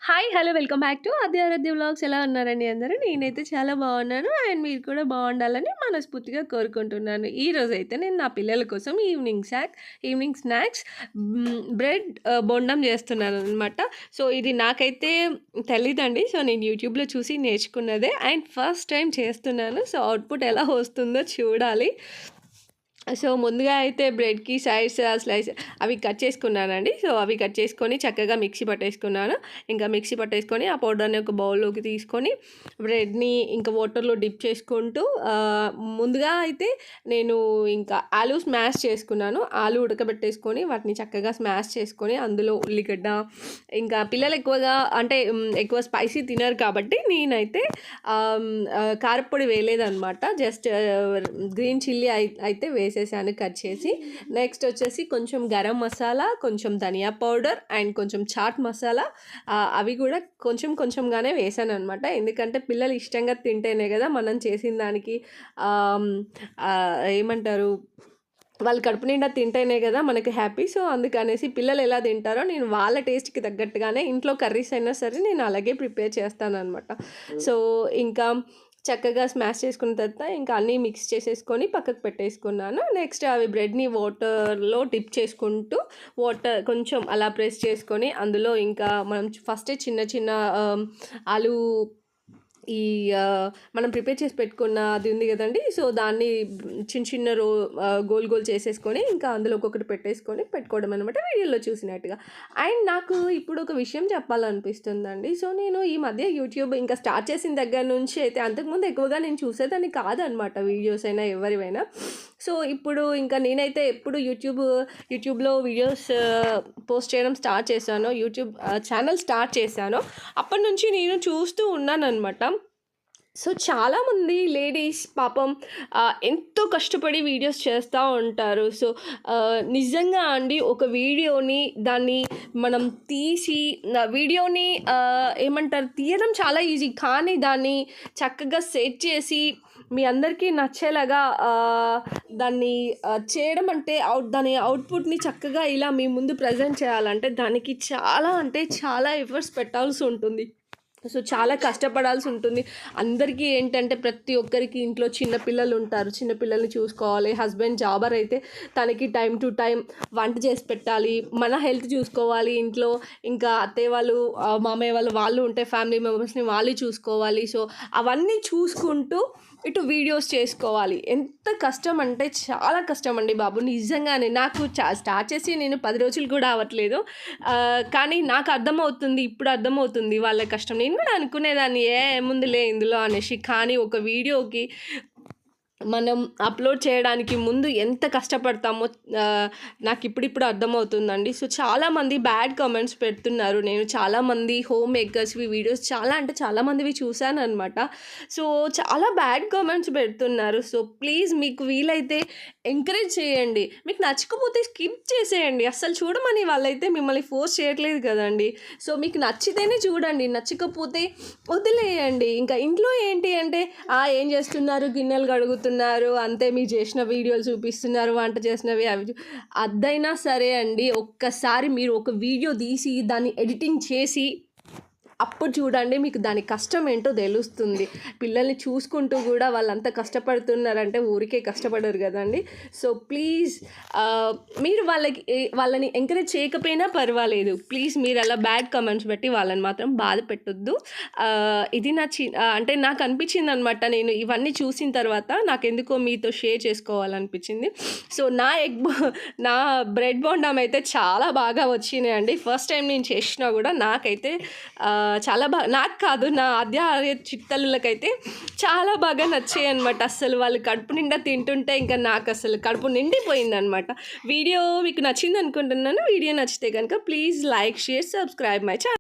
Hi! Hello! Welcome back to Aaradhya vlogs. ఎలా ఉన్నారండి అందరూ? నేనైతే చాలా బాగున్నాను. అండ్ మీరు కూడా బాగుండాలని మనస్ఫూర్తిగా కోరుకుంటున్నాను. ఈరోజైతే నేను నా పిల్లల కోసం ఈవినింగ్ స్నాక్స్ బ్రెడ్ బొండం చేస్తున్నాననమాట. సో, ఇది నాకైతే తెలీదండి. సో, నేను యూట్యూబ్‌లో చూసి నేర్చుకున్నదే. అండ్ ఫస్ట్ టైం చేస్తున్నాను. సో, అవుట్‌పుట్ ఎలా వస్తుందో చూడాలి. సో, ముందుగా అయితే బ్రెడ్‌కి స్లైస్ అవి కట్ చేసుకున్నానండి. సో, అవి కట్ చేసుకొని చక్కగా మిక్సీ పట్టేసుకున్నాను. ఇంకా మిక్సీ పట్టేసుకొని ఆ పౌడర్‌ని ఒక బౌల్‌లోకి తీసుకొని బ్రెడ్‌ని ఇంకా వాటర్‌లో డిప్ చేసుకుంటూ ముందుగా అయితే నేను ఇంకా ఆలు స్మాష్ చేసుకున్నాను. ఆలు ఉడకబెట్టేసుకొని వాటిని చక్కగా స్మాష్ చేసుకొని అందులో ఉల్లిగడ్డ ఇంకా పిల్లలు ఎక్కువగా అంటే ఎక్కువ స్పైసీ తినరు కాబట్టి నేనైతే కారప్పొడి వేయలేదనమాట. జస్ట్ గ్రీన్ చిల్లీ అయితే వేసేసాను కట్ చేసి. నెక్స్ట్ వచ్చేసి కొంచెం గరం మసాలా, కొంచెం ధనియా పౌడర్ అండ్ కొంచెం చాట్ మసాలా అవి కూడా కొంచెంగానే వేసాననమాట. ఎందుకంటే పిల్లలు ఇష్టంగా తింటేనే కదా మనం చేసిన దానికి ఏమంటారు, వాళ్ళు కడుపు నిండా తింటేనే కదా మనకి హ్యాపీ. సో, అందుకనేసి పిల్లలు ఎలా తింటారో నేను వాళ్ళ టేస్ట్‌కి తగ్గట్టుగానే ఇంట్లో కర్రీస్ అయినా సరే నేను అలాగే ప్రిపేర్ చేస్తాననమాట. సో, ఇంకా చక్కగా స్మాష్ చేసుకున్న తర్వాత ఇంకా అన్నీ మిక్స్ చేసేసుకొని పక్కకు పెట్టేసుకున్నాను. నెక్స్ట్ అవి బ్రెడ్‌ని వాటర్‌లో డిప్ చేసుకుంటూ వాటర్ కొంచెం అలా ప్రెస్ చేసుకొని అందులో ఇంకా మనం ఫస్టే చిన్న చిన్న ఆలు ఈ మనం ప్రిపేర్ చేసి పెట్టుకున్న అది ఉంది కదండీ! సో, దాన్ని చిన్న చిన్న గోల్ గోల్ చేసేసుకొని ఇంకా అందులో ఒక్కొక్కటి పెట్టేసుకొని పెట్టుకోవడం అనమాట వీడియోలో చూసినట్టుగా. అండ్ నాకు ఇప్పుడు ఒక విషయం చెప్పాలనిపిస్తుందండి. సో, నేను ఈ మధ్య యూట్యూబ్ ఇంకా స్టార్ట్ చేసిన దగ్గర నుంచి అయితే అంతకుముందు ఎక్కువగా నేను చూసేదాన్ని కాదనమాట వీడియోస్ అయినా ఎవరివైనా. సో, ఇప్పుడు ఇంకా నేనైతే ఎప్పుడు యూట్యూబ్‌లో వీడియోస్ పోస్ట్ చేయడం స్టార్ట్ చేశానో, యూట్యూబ్ ఛానల్ స్టార్ట్ చేశానో అప్పటి నుంచి నేను చూస్తూ ఉన్నాననమాట. సో, చాలామంది లేడీస్ పాపం ఎంతో కష్టపడి వీడియోస్ చేస్తూ ఉంటారు. సో, నిజంగా అండి ఒక వీడియోని దాన్ని మనం తీసి వీడియోని ఏమంటారు, తీయడం చాలా ఈజీ. కానీ దాన్ని చక్కగా సెట్ చేసి మీ అందరికీ నచ్చేలాగా దాన్ని చేయడం అంటే దాని అవుట్‌పుట్‌ని చక్కగా ఇలా మీ ముందు ప్రజెంట్ చేయాలంటే దానికి చాలా అంటే చాలా ఎఫర్ట్స్ పెట్టాల్సి ఉంటుంది. సో, చాలా కష్టపడాల్సి ఉంటుంది. అందరికీ ఏంటంటే ప్రతి ఒక్కరికి ఇంట్లో చిన్న పిల్లలు ఉంటారు. చిన్న పిల్లల్ని చూసుకోవాలి. హస్బెండ్ జాబర్ అయితే తనకి టైమ్ టు టైమ్ వంట చేసి పెట్టాలి. మన హెల్త్ చూసుకోవాలి ఇంట్లో. ఇంకా అత్తయ్య వాళ్ళు, మామయ్య వాళ్ళు ఉంటే ఫ్యామిలీ మెంబర్స్‌ని వాళ్ళు చూసుకోవాలి. సో, అవన్నీ చూసుకుంటూ ఇటు వీడియోస్ చేసుకోవాలి. ఎంత కష్టం అంటే చాలా కష్టం అండి బాబు. నిజంగానే నాకు స్టార్ట్ చేసి నేను 10 రోజులు కూడా అవ్వట్లేదు. కానీ నాకు అర్థమవుతుంది. ఇప్పుడు అర్థమవుతుంది వాళ్ళ కష్టం. నేను కూడా అనుకునేదాన్ని ఏముందిలే ఇందులో అనేసి. కానీ ఒక వీడియోకి మనం అప్లోడ్ చేయడానికి ముందు ఎంత కష్టపడతామో నాకు ఇప్పుడిప్పుడు అర్థమవుతుందండి. సో, చాలామంది బ్యాడ్ కామెంట్స్ పెడుతున్నారు. నేను చాలామంది హోమ్ మేకర్స్‌వి వీడియోస్ చాలా అంటే చాలామందివి చూశాననమాట. సో, చాలా బ్యాడ్ కామెంట్స్ పెడుతున్నారు. సో, ప్లీజ్ మీకు వీలైతే ఎంకరేజ్ చేయండి. మీకు నచ్చకపోతే స్కిప్ చేసేయండి. అస్సలు చూడమని వాళ్ళైతే మిమ్మల్ని ఫోర్స్ చేయట్లేదు కదండీ. సో, మీకు నచ్చితేనే చూడండి. నచ్చకపోతే వదిలేయండి. ఇంకా ఇంట్లో ఏంటి అంటే ఏం చేస్తున్నారు, గిన్నెలు కడుగుతున్నారు అంతే, మీరు చేసిన వీడియోలు చూపిస్తున్నారు, వంట చేసినవి అవి అదైనా సరే అండి. ఒక్కసారి మీరు ఒక వీడియో తీసి దాన్ని ఎడిటింగ్ చేసి అప్పుడు చూడండి మీకు దాని కష్టం ఏంటో తెలుస్తుంది. పిల్లల్ని చూసుకుంటూ కూడా వాళ్ళంతా కష్టపడుతున్నారంటే ఊరికే కష్టపడరు కదండి. సో, ప్లీజ్ మీరు వాళ్ళని ఎంకరేజ్ చేయకపోయినా పర్వాలేదు. ప్లీజ్ మీరు అలా బ్యాడ్ కామెంట్స్ పెట్టి వాళ్ళని మాత్రం బాధ పెట్టొద్దు. ఇది అంటే నాకు అనిపించింది అనమాట. నేను ఇవన్నీ చూసిన తర్వాత నాకెందుకో మీతో షేర్ చేసుకోవాలనిపించింది. సో, నా బ్రెడ్ బొండం అయితే చాలా బాగా వచ్చినాయండి. ఫస్ట్ టైం నేను చేసినా కూడా నాకైతే చాలా నాకు కాదు, నా ఆర్య చిట్టలులకైతే చాలా బాగా నచ్చాయి అనమాట. అస్సలు వాళ్ళు కడుపు నిండా తింటుంటే ఇంకా నాకు అసలు కడుపు నిండిపోయిందనమాట. వీడియో మీకు నచ్చింది అనుకుంటున్నాను. వీడియో నచ్చితే కనుక please like, share, subscribe my channel.